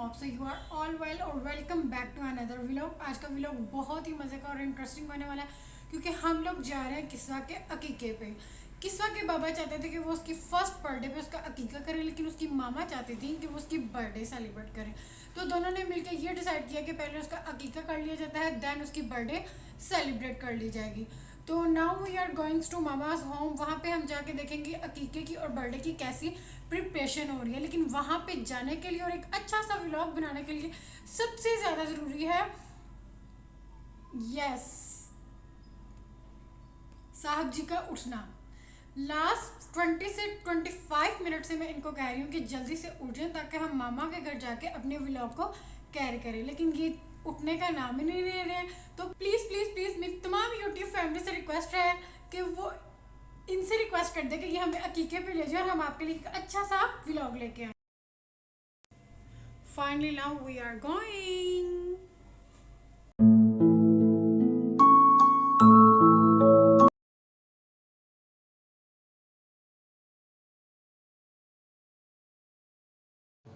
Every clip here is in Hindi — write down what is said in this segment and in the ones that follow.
Hope so you are all well और welcome back to another vlog. आज का व्लॉग बहुत ही मज़े का और इंटरेस्टिंग होने वाला है क्योंकि हम लोग जा रहे हैं किस्वा के अकीके पे। किस्वा के बाबा चाहते थे कि वो उसकी फर्स्ट बर्थडे पे उसका अकीका करें, लेकिन उसकी मामा चाहती थी कि वो उसकी बर्थडे सेलिब्रेट करें। तो दोनों ने मिलकर ये डिसाइड किया कि पहले उसका अकीका कर लिया जाता है, देन उसकी बर्थडे सेलिब्रेट कर ली जाएगी। तो now we are goings to mama's home. वहाँ पे हम जाके देखेंगे अकीके की और बर्थडे की कैसी प्रिपरेशन हो रही है। लेकिन वहाँ पे जाने के लिए और एक अच्छा सा व्लॉग बनाने के लिए सबसे ज़्यादा ज़रूरी है यस साहब जी का उठना। लास्ट 20 से 25 मिनट से मैं इनको कह रही हूँ कि जल्दी से उठ जाएं ताकि हम मामा के घर जाके अपने व्लॉग को कैरी करें, लेकिन ये उठने का नाम ही नहीं ले रहे हैं। तो प्लीज़ प्लीज़ प्लीज़ मेरी तमाम यूट्यूब फैमिली से रिक्वेस्ट है कि वो इनसे रिक्वेस्ट कर दे कि ये हमें अकीके पे ले जाए और हम आपके लिए एक अच्छा सा व्लॉग लेके आए। Finally now we are going.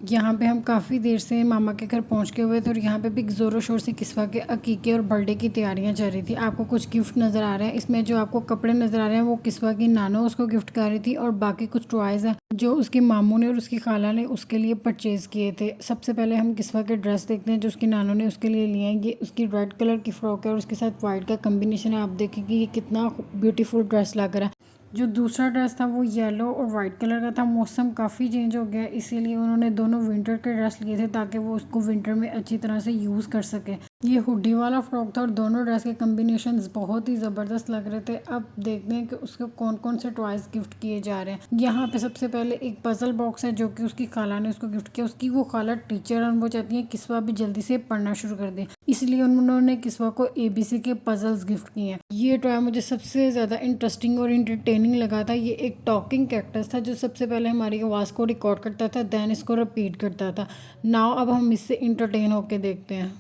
यहाँ पे हम काफ़ी देर से मामा के घर पहुँच के हुए थे और यहाँ पे भी ज़ोरों शोर से किस्वा के अकीके और बर्थडे की तैयारियाँ चल रही थी। आपको कुछ गिफ्ट नज़र आ रहे हैं, इसमें जो आपको कपड़े नज़र आ रहे हैं वो किस्वा की नानो उसको गिफ्ट कर रही थी और बाकी कुछ टॉयज़ हैं जो उसकी मामू ने और उसकी खाला ने उसके लिए परचेज़ किए थे। सबसे पहले हम किस्वा के ड्रेस देखते हैं जो उसकी नानों ने उसके लिए लिए हैं। ये उसकी रेड कलर की फ़्रॉक है और उसके साथ वाइट का कम्बिनेशन है। आप देखेंगे ये कितना ब्यूटीफुल ड्रेस लग रहा है। जो दूसरा ड्रेस था वो येलो और वाइट कलर का था। मौसम काफ़ी चेंज हो गया, इसीलिए उन्होंने दोनों विंटर के ड्रेस लिए थे ताकि वो उसको विंटर में अच्छी तरह से यूज़ कर सके। ये हुडी वाला फ्रॉक था और दोनों ड्रेस के कम्बिनेशंस बहुत ही ज़बरदस्त लग रहे थे। अब देखते हैं कि उसको कौन कौन से टॉयज़ गिफ्ट किए जा रहे हैं। यहाँ पे सबसे पहले एक पज़ल बॉक्स है जो कि उसकी खाला ने उसको गिफ्ट किया। उसकी वो खाला टीचर और वो चाहती है किस्वा भी जल्दी से पढ़ना शुरू कर दे, इसलिए उन्होंने किस्वा को ABC के पजल्स गिफ्ट किए हैं। ये टॉय मुझे सबसे ज़्यादा इंटरेस्टिंग और इंटरटेनिंग लगा था। ये एक टॉकिंग कैक्टस था जो सबसे पहले हमारी आवाज़ को रिकॉर्ड करता था, दैन इसको रिपीट करता था। नाउ अब हम इससे इंटरटेन होके देखते हैं।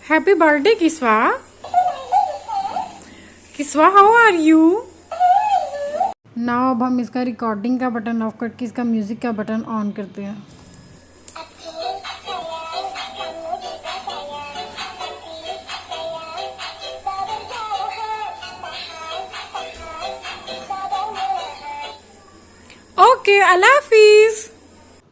Happy birthday Kiswa. Kiswa how are you. Now अब हम इसका रिकॉर्डिंग का बटन ऑफ करके इसका म्यूज़िक का बटन ऑन करते हैं। ओके अल्लाह हाफिज़।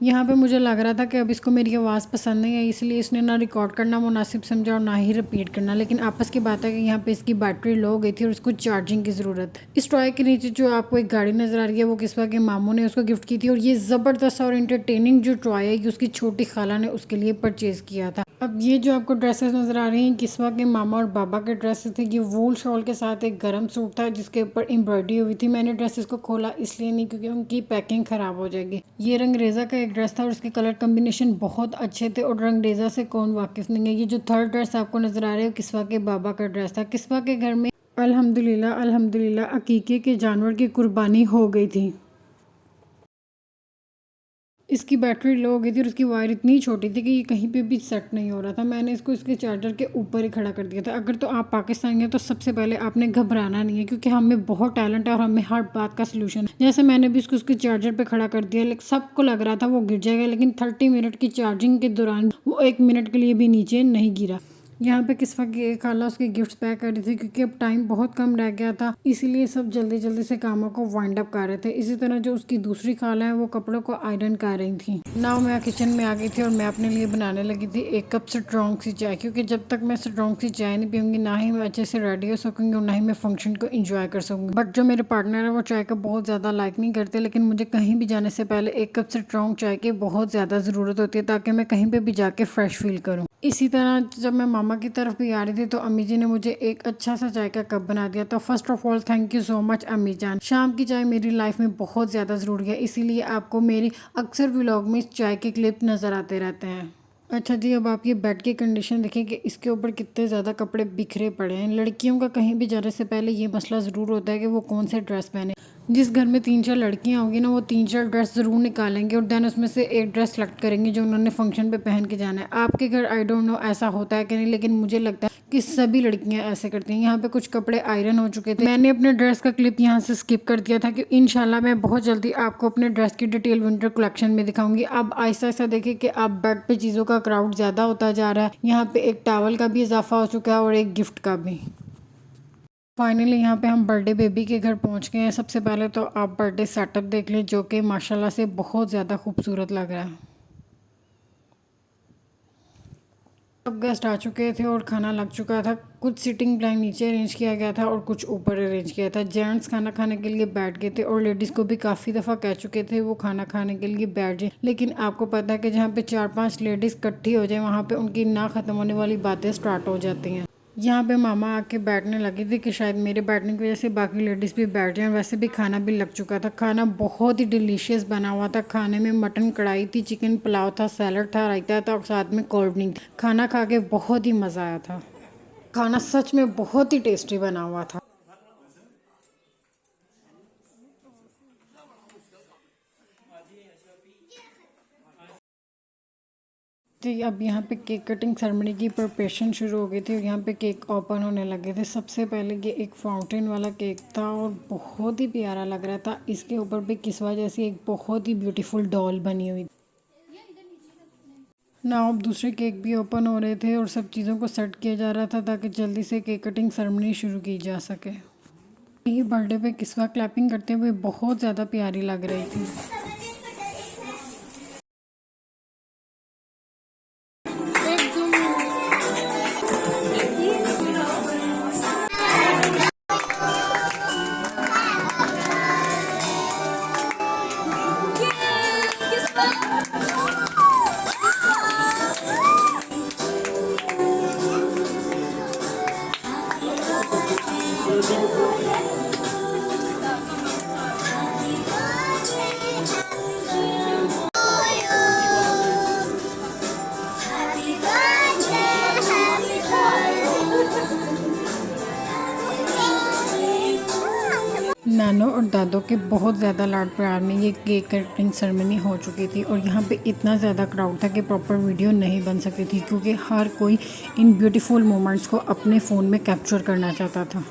यहाँ पे मुझे लग रहा था कि अब इसको मेरी आवाज़ पसंद नहीं आई, इसलिए इसने ना रिकॉर्ड करना मुनासिब समझा और ना ही रिपीट करना। लेकिन आपस की बात है कि यहाँ पे इसकी बैटरी लो हो गई थी और इसको चार्जिंग की ज़रूरत है। इस टॉय के नीचे जो आपको एक गाड़ी नज़र आ रही है वो किस्वा के मामू ने उसको गिफ्ट की थी और ये ज़बरदस्त और इंटरटेनिंग जो टॉय है ये उसकी छोटी खाला ने उसके लिए परचेज़ किया था। अब ये जो आपको ड्रेसेस नज़र आ रही हैं किस्वा के मामा और बाबा के ड्रेसेस थे। ये वूल शॉल के साथ एक गर्म सूट था जिसके ऊपर एम्ब्रॉयडरी हुई थी। मैंने ड्रेसेस को खोला इसलिए नहीं क्योंकि उनकी पैकिंग ख़राब हो जाएगी। ये रंगरेज़ा का एक ड्रेस था और उसके कलर कम्बिनेशन बहुत अच्छे थे और रंगरेज़ा से कौन वाकिफ़ नहीं है। ये जो थर्ड ड्रेस आपको नज़र आ रहा है किस्वा के बाबा का ड्रेस था। किस्वा के घर में अल्हम्दुलिल्लाह अल्हम्दुलिल्लाह अकीके के जानवर की कुर्बानी हो गई थी। इसकी बैटरी लो हो गई थी और उसकी वायर इतनी छोटी थी कि ये कहीं पे भी सेट नहीं हो रहा था। मैंने इसको इसके चार्जर के ऊपर ही खड़ा कर दिया था। अगर तो आप पाकिस्तान हैं तो सबसे पहले आपने घबराना नहीं है क्योंकि हमें बहुत टैलेंट है और हमें हर बात का सलूशन है। जैसे मैंने भी इसको उसके चार्जर पे खड़ा कर दिया, लेकिन सबको लग रहा था वो गिर जाएगा, लेकिन 30 मिनट की चार्जिंग के दौरान वो 1 मिनट के लिए भी नीचे नहीं गिरा। यहाँ पे किस्वा की खाला उसके गिफ्ट्स पैक कर रही थी क्योंकि अब टाइम बहुत कम रह गया था, इसीलिए सब जल्दी जल्दी से कामों को वाइंड अप कर रहे थे। इसी तरह जो उसकी दूसरी खाला है वो कपड़ों को आयरन कर रही थी। नाउ मैं किचन में आ गई थी और मैं अपने लिए बनाने लगी थी 1 कप स्ट्रॉन्ग सी चाय, क्योंकि जब तक मैं स्ट्रॉन्ग सी चाय नहीं पीऊँगी ना ही मैं अच्छे से रेडी हो सकूँगी और ना ही मैं फंक्शन को इंजॉय कर सकूँगी। बट जो मेरे पार्टनर है वो चाय का बहुत ज़्यादा लाइक नहीं करते, लेकिन मुझे कहीं भी जाने से पहले 1 कप स्ट्रॉन्ग चाय की बहुत ज़्यादा ज़रूरत होती है ताकि मैं कहीं पर भी जाके फ्रेश फील करूँ। इसी तरह जब मैं मामा की तरफ भी आ रही थी तो अम्मी जी ने मुझे एक अच्छा सा चाय का कप बना दिया। तो first of all thank you so much अम्मी जान। शाम की चाय मेरी लाइफ में बहुत ज़्यादा ज़रूरी है, इसीलिए आपको मेरी अक्सर व्लॉग में चाय के क्लिप नज़र आते रहते हैं। अच्छा जी, अब आप ये बेड की कंडीशन देखें कि इसके ऊपर कितने ज़्यादा कपड़े बिखरे पड़े हैं। लड़कियों का कहीं भी जाने से पहले ये मसला ज़रूर होता है कि वो कौन से ड्रेस पहने। जिस घर में 3-4 लड़कियां होंगी ना वो 3-4 ड्रेस ज़रूर निकालेंगे और देन उसमें से एक ड्रेस सेलेक्ट करेंगे जो उन्होंने फंक्शन पे पहन के जाना है। आपके घर आई डोंट नो ऐसा होता है कि नहीं, लेकिन मुझे लगता है कि सभी लड़कियां ऐसे करती हैं। यहाँ पे कुछ कपड़े आयरन हो चुके थे। मैंने अपने ड्रेस का क्लिप यहाँ से स्किप कर दिया था कि इंशाल्लाह मैं बहुत जल्दी आपको अपने ड्रेस की डिटेल विंटर कलेक्शन में दिखाऊंगी। अब आहिस्ता आहिस्ता देखिए कि अब बेड पे चीज़ों का क्राउड ज़्यादा होता जा रहा है। यहाँ पे एक टॉवल का भी इजाफा हो चुका है और एक गिफ्ट का भी। फाइनली यहाँ पे हम बर्थडे बेबी के घर पहुँच गए हैं। सबसे पहले तो आप बर्थडे सेटअप देख लें जो कि माशाल्लाह से बहुत ज़्यादा खूबसूरत लग रहा है। सब गेस्ट आ चुके थे और खाना लग चुका था। कुछ सिटिंग प्लान नीचे अरेंज किया गया था और कुछ ऊपर अरेंज किया था। जेंट्स खाना खाने के लिए बैठ गए थे और लेडीज़ को भी काफ़ी दफ़ा कह चुके थे वो खाना खाने के लिए बैठ जाए। लेकिन आपको पता है कि जहाँ पे 4-5 लेडीज़ इकट्ठी हो जाए वहाँ पे उनकी ना ख़त्म होने वाली बातें स्टार्ट हो जाती हैं। यहाँ पे मामा आके बैठने लगी थी कि शायद मेरे बैठने की वजह से बाकी लेडीज़ भी बैठ जाएं। वैसे भी खाना भी लग चुका था। खाना बहुत ही डिलीशियस बना हुआ था। खाने में मटन कढ़ाई थी, चिकन पुलाव था, सैलड था, रायता था और साथ में कोल्ड ड्रिंक थी। खाना खा के बहुत ही मज़ा आया था। खाना सच में बहुत ही टेस्टी बना हुआ था। जी, अब यहाँ पे केक कटिंग सेरेमनी की प्रिपरेशन शुरू हो गई थी और यहाँ पे केक ओपन होने लगे थे। सबसे पहले ये एक फाउंटेन वाला केक था और बहुत ही प्यारा लग रहा था। इसके ऊपर भी किस्वा जैसी एक बहुत ही ब्यूटीफुल डॉल बनी हुई। ना अब दूसरे केक भी ओपन हो रहे थे और सब चीज़ों को सेट किया जा रहा था ताकि जल्दी से केक कटिंग सेरेमनी शुरू की जा सके। ये बर्थडे पे किस्वा क्लैपिंग करते हुए बहुत ज़्यादा प्यारी लग रही थी। नानो और दादों के बहुत ज़्यादा लाड प्यार में ये केक कटिंग सेरेमनी हो चुकी थी और यहाँ पे इतना ज़्यादा क्राउड था कि प्रॉपर वीडियो नहीं बन सकती थी क्योंकि हर कोई इन ब्यूटीफुल मोमेंट्स को अपने फ़ोन में कैप्चर करना चाहता था।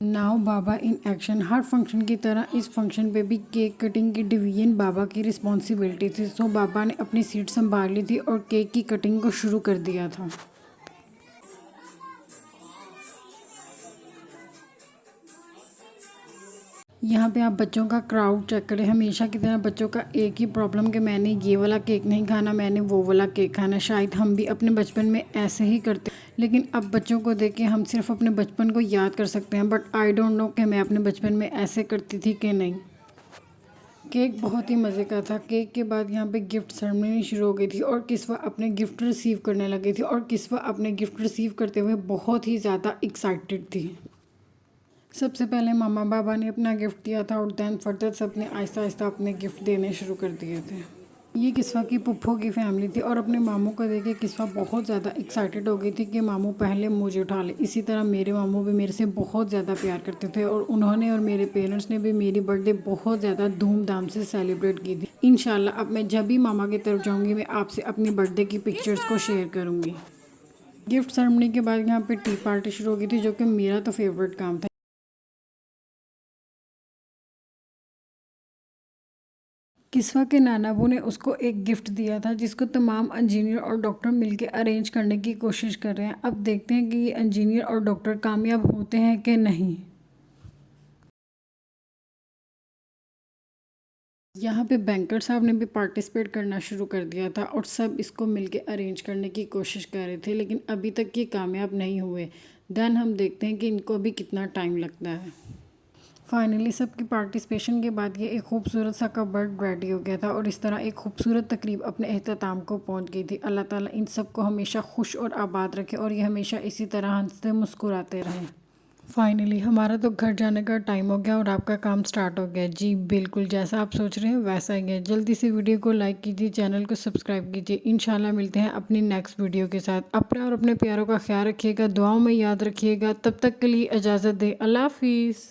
Now Baba in action. Her function की तरह इस फंक्शन पे भी केक कटिंग की डिवीजन बाबा की रिस्पॉन्सिबिलिटी थी। सो बाबा ने अपनी सीट संभाल ली थी और केक की कटिंग को शुरू कर दिया था। यहाँ पे आप बच्चों का क्राउड चेक करें। हमेशा की तरह बच्चों का एक ही प्रॉब्लम कि मैंने ये वाला केक नहीं खाना, मैंने वो वाला केक खाना। शायद हम भी अपने बचपन में ऐसे ही करते, लेकिन अब बच्चों को देख के हम सिर्फ अपने बचपन को याद कर सकते हैं। बट आई डोंट नो कि मैं अपने बचपन में ऐसे करती थी कि नहीं। केक बहुत ही मज़े का था। केक के बाद यहाँ पे गिफ्ट सेरेमनी शुरू हो गई थी और किस्वा अपने गिफ्ट रिसीव करने लगी थी और किस्वा अपने गिफ्ट रिसीव करते हुए बहुत ही ज़्यादा एक्साइटेड थी। सबसे पहले मामा बाबा ने अपना गिफ्ट दिया था और दैन फर्दर सब ने आहिस्ता आहिस्ता अपने गिफ्ट देने शुरू कर दिए थे। ये किस्वा की पुप्पो की फैमिली थी और अपने मामू को देख के किस्वा बहुत ज़्यादा एक्साइटेड हो गई थी कि मामू पहले मुझे उठा ले। इसी तरह मेरे मामू भी मेरे से बहुत ज़्यादा प्यार करते थे और उन्होंने और मेरे पेरेंट्स ने भी मेरी बर्थडे बहुत ज़्यादा धूमधाम से सेलिब्रेट की थी। इंशाल्लाह अब मैं जब भी मामा की तरफ जाऊँगी मैं आपसे अपनी बर्थडे की पिक्चर्स को शेयर करूँगी। गिफ्ट सेरेमनी के बाद यहाँ पर टी पार्टी शुरू हो गई थी जो कि मेरा तो फेवरेट काम था। किस्वा के नानाबू ने उसको एक गिफ्ट दिया था जिसको तमाम इंजीनियर और डॉक्टर मिलकर अरेंज करने की कोशिश कर रहे हैं। अब देखते हैं कि ये इंजीनियर और डॉक्टर कामयाब होते हैं कि नहीं। यहाँ पे बैंकर साहब ने भी पार्टिसिपेट करना शुरू कर दिया था और सब इसको मिलके अरेंज करने की कोशिश कर रहे थे, लेकिन अभी तक ये कामयाब नहीं हुए। देन हम देखते हैं कि इनको अभी कितना टाइम लगता है। फाइनली सबकी पार्टिसिपेशन के बाद ये एक खूबसूरत सा कबर्ड रेडी हो गया था और इस तरह एक खूबसूरत तकरीब अपने अख्ताम को पहुंच गई थी। अल्लाह ताला इन सब को हमेशा खुश और आबाद रखे और ये हमेशा इसी तरह हंसते मुस्कुराते रहें। फाइनली हमारा तो घर जाने का टाइम हो गया और आपका काम स्टार्ट हो गया। जी बिल्कुल जैसा आप सोच रहे हैं वैसा ही है। जल्दी से वीडियो को लाइक कीजिए, चैनल को सब्सक्राइब कीजिए। इंशाल्लाह मिलते हैं अपनी नेक्स्ट वीडियो के साथ। अपना और अपने प्यारों का ख्याल रखिएगा, दुआओं में याद रखिएगा। तब तक के लिए इजाज़त दें। अल्लाह हाफिज़।